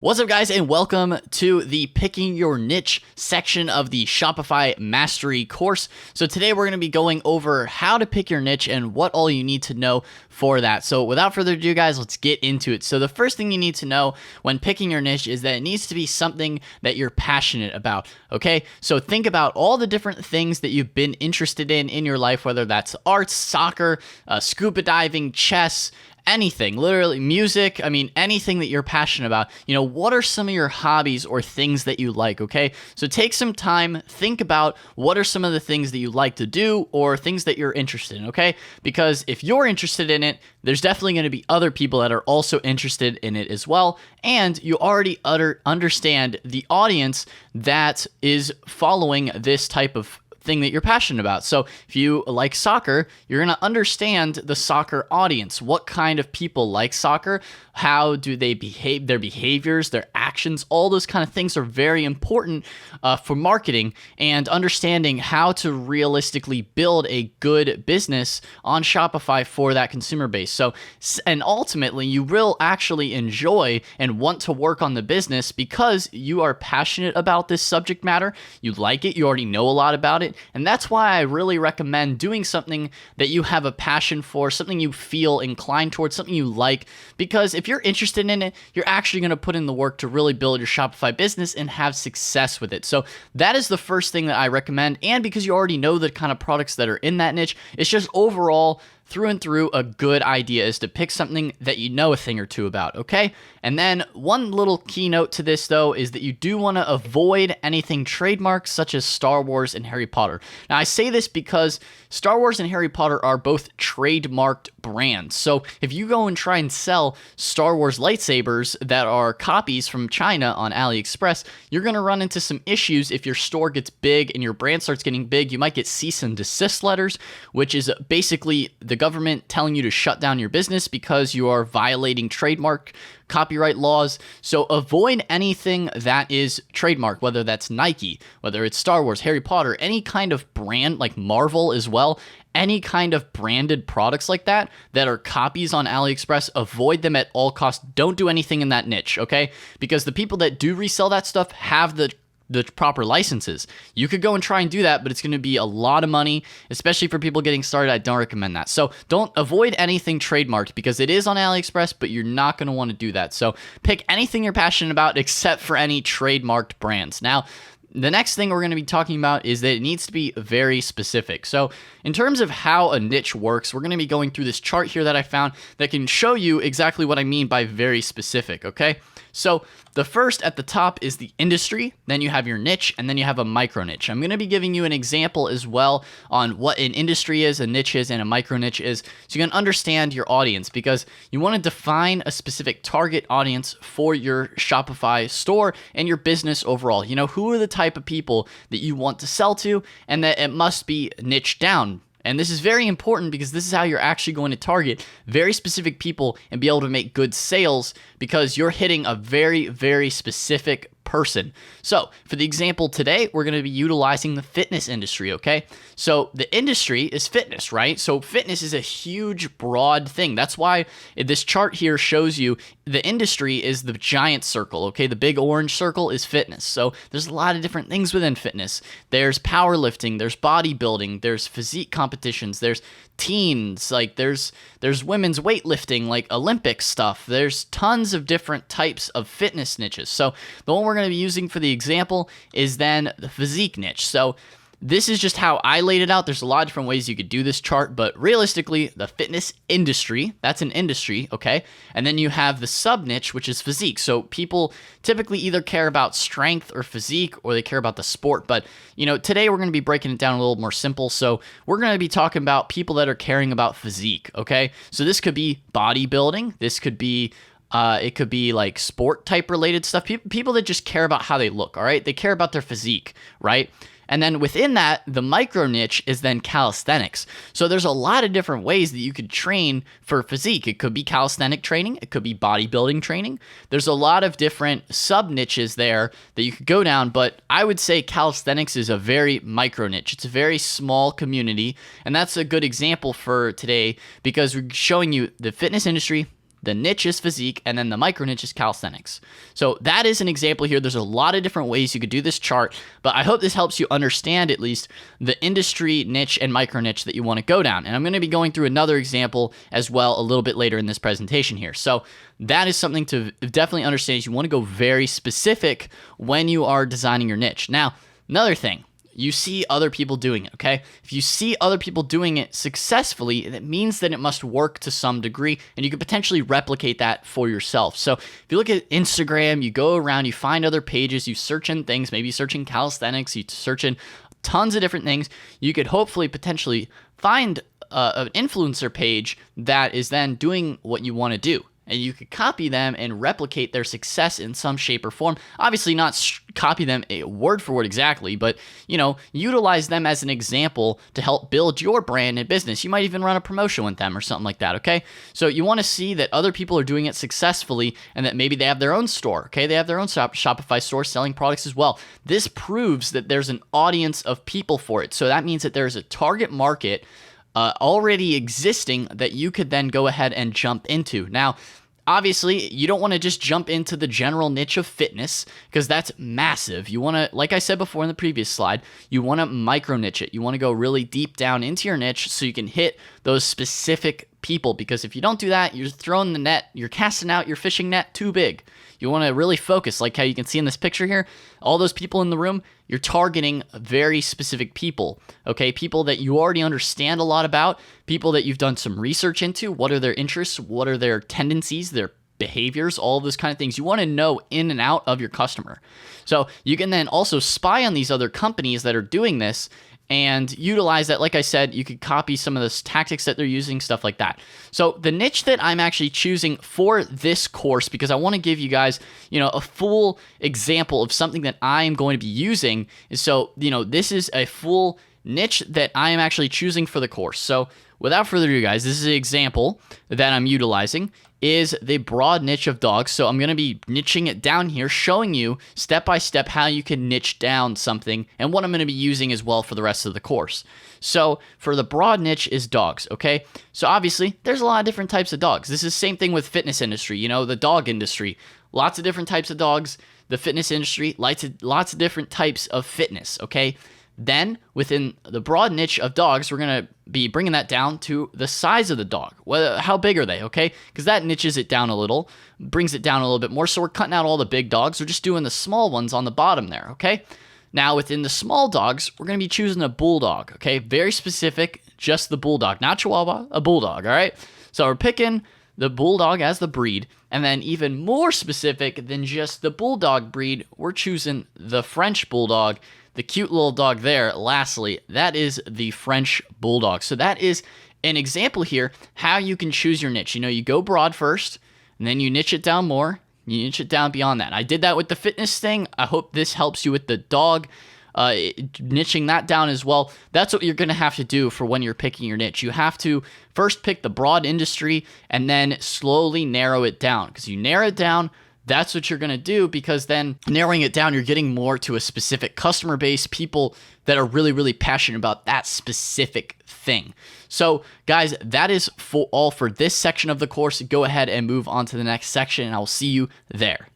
What's up, guys, and welcome to the Picking Your Niche section of the Shopify Mastery course. So today we're going to be going over how to pick your niche and what all you need to know for that. So without further ado, guys, let's get into it. So the first thing you need to know when picking your niche is that it needs to be something that you're passionate about, okay? So think about all the different things that you've been interested in your life, whether that's arts, soccer, scuba diving, chess, anything, literally music. I mean, anything that you're passionate about. What are some of your hobbies or things that you like, okay? So take some time, think about what are some of the things that you like to do or things that you're interested in, okay? Because if you're interested in it, there's definitely going to be other people that are also interested in it as well. And you already understand the audience that is following this type of thing that you're passionate about. So if you like soccer, you're going to understand the soccer audience. What kind of people like soccer? How do they behave? Their behaviors, their actions, all those kind of things are very important for marketing and understanding how to realistically build a good business on Shopify for that consumer base. So, and ultimately, you will actually enjoy and want to work on the business because you are passionate about this subject matter. You like it. You already know a lot about it. And that's why I really recommend doing something that you have a passion for, something you feel inclined towards, something you like, because if you're interested in it, you're actually going to put in the work to really build your Shopify business and have success with it. So that is the first thing that I recommend. And because you already know the kind of products that are in that niche, it's just overall through and through a good idea is to pick something that you know a thing or two about, okay? And then one little keynote to this, though, is that you do want to avoid anything trademarked such as Star Wars and Harry Potter. Now, I say this because Star Wars and Harry Potter are both trademarked brands. So if you go and try and sell Star Wars lightsabers that are copies from China on AliExpress, you're going to run into some issues if your store gets big and your brand starts getting big. You might get cease and desist letters, which is basically the government telling you to shut down your business because you are violating trademark copyright laws. So avoid anything that is trademark, whether that's Nike, whether it's Star Wars, Harry Potter, any kind of brand like Marvel as well. Any kind of branded products like that are copies on AliExpress, avoid them at all costs. Don't do anything in that niche, okay? Because the people that do resell that stuff have the proper licenses. You could go and try and do that, but it's going to be a lot of money, especially for people getting started. I don't recommend that. So don't avoid anything trademarked because it is on AliExpress, but you're not going to want to do that. So pick anything you're passionate about except for any trademarked brands. Now, the next thing we're going to be talking about is that it needs to be very specific. So in terms of how a niche works, we're going to be going through this chart here that I found that can show you exactly what I mean by very specific, okay? So the first at the top is the industry, then you have your niche, and then you have a micro niche. I'm going to be giving you an example as well on what an industry is, a niche is, and a micro niche is, so you can understand your audience, because you want to define a specific target audience for your Shopify store and your business overall. Who are the type of people that you want to sell to, and that it must be niche down. And this is very important because this is how you're actually going to target very specific people and be able to make good sales because you're hitting a very, very specific person. So for the example today, we're going to be utilizing the fitness industry, okay? So the industry is fitness, right? So fitness is a huge, broad thing. That's why this chart here shows you the industry is the giant circle, okay? The big orange circle is fitness. So there's a lot of different things within fitness. There's powerlifting, there's bodybuilding, there's physique competitions, there's teens, like there's women's weightlifting, like Olympic stuff. There's tons of different types of fitness niches. So the one we're going to be using for the example is then the physique niche. So this is just how I laid it out. There's a lot of different ways you could do this chart, but realistically, the fitness industry, that's an industry, okay? And then you have the sub niche, which is physique. So people typically either care about strength or physique, or they care about the sport. But, today we're going to be breaking it down a little more simple. So we're going to be talking about people that are caring about physique, okay? So this could be bodybuilding. This could be it could be like sport type related stuff. People that just care about how they look, all right? They care about their physique, right? And then within that, the micro niche is then calisthenics. So there's a lot of different ways that you could train for physique. It could be calisthenic training. It could be bodybuilding training. There's a lot of different sub niches there that you could go down, but I would say calisthenics is a very micro niche. It's a very small community, and that's a good example for today because we're showing you the fitness industry, the niche is physique, and then the micro niche is calisthenics. So that is an example here. There's a lot of different ways you could do this chart, but I hope this helps you understand at least the industry niche and micro niche that you want to go down. And I'm going to be going through another example as well a little bit later in this presentation here. So that is something to definitely understand. You want to go very specific when you are designing your niche. Now, another thing, you see other people doing it, okay? If you see other people doing it successfully, that means that it must work to some degree, and you could potentially replicate that for yourself. So if you look at Instagram, you go around, you find other pages, you search in things, maybe search in calisthenics, you search in tons of different things, you could hopefully potentially find an influencer page that is then doing what you want to do. And you could copy them and replicate their success in some shape or form. Obviously not copy them word for word exactly, but, utilize them as an example to help build your brand and business. You might even run a promotion with them or something like that, okay? So you want to see that other people are doing it successfully and that maybe they have their own store, okay? They have their own Shopify store selling products as well. This proves that there's an audience of people for it. So that means that there's a target market already existing that you could then go ahead and jump into. Now, obviously, you don't want to just jump into the general niche of fitness because that's massive. You want to, like I said before in the previous slide, you want to micro niche it. You want to go really deep down into your niche so you can hit those specific people, because if you don't do that, you're throwing the net, you're casting out your fishing net too big. You want to really focus, like how you can see in this picture here, all those people in the room, you're targeting very specific people, okay? People that you already understand a lot about, people that you've done some research into. What are their interests? What are their tendencies, their behaviors, all of those kind of things. You want to know in and out of your customer. So you can then also spy on these other companies that are doing this and utilize that. Like I said, you could copy some of the tactics that they're using, stuff like that. So the niche that I'm actually choosing for this course, because I want to give you guys, a full example of something that I'm going to be using, is so, this is a full niche that I am actually choosing for the course. So without further ado, guys, this is an example that I'm utilizing, is the broad niche of dogs. So I'm going to be niching it down here, showing you step by step how you can niche down something and what I'm going to be using as well for the rest of the course. So for the broad niche is dogs, okay? So obviously there's a lot of different types of dogs. This is the same thing with fitness industry, the dog industry. Lots of different types of dogs. The fitness industry, lots of different types of fitness, okay? Then, within the broad niche of dogs, we're going to be bringing that down to the size of the dog. How big are they, okay? Because that niches it down a little, brings it down a little bit more. So we're cutting out all the big dogs. We're just doing the small ones on the bottom there, okay? Now, within the small dogs, we're going to be choosing a bulldog, okay? Very specific, just the bulldog. Not Chihuahua, a bulldog, all right? So we're picking the bulldog as the breed. And then even more specific than just the bulldog breed, we're choosing the French bulldog. The cute little dog there, lastly, that is the French bulldog. So that is an example here how you can choose your niche. You go broad first, and then you niche it down more. You niche it down beyond that. I did that with the fitness thing. I hope this helps you with the dog, niching that down as well. That's what you're going to have to do for when you're picking your niche. You have to first pick the broad industry and then slowly narrow it down. Because you narrow it down, that's what you're going to do, because then narrowing it down, you're getting more to a specific customer base, people that are really, really passionate about that specific thing. So guys, that is all for this section of the course. Go ahead and move on to the next section, and I will see you there.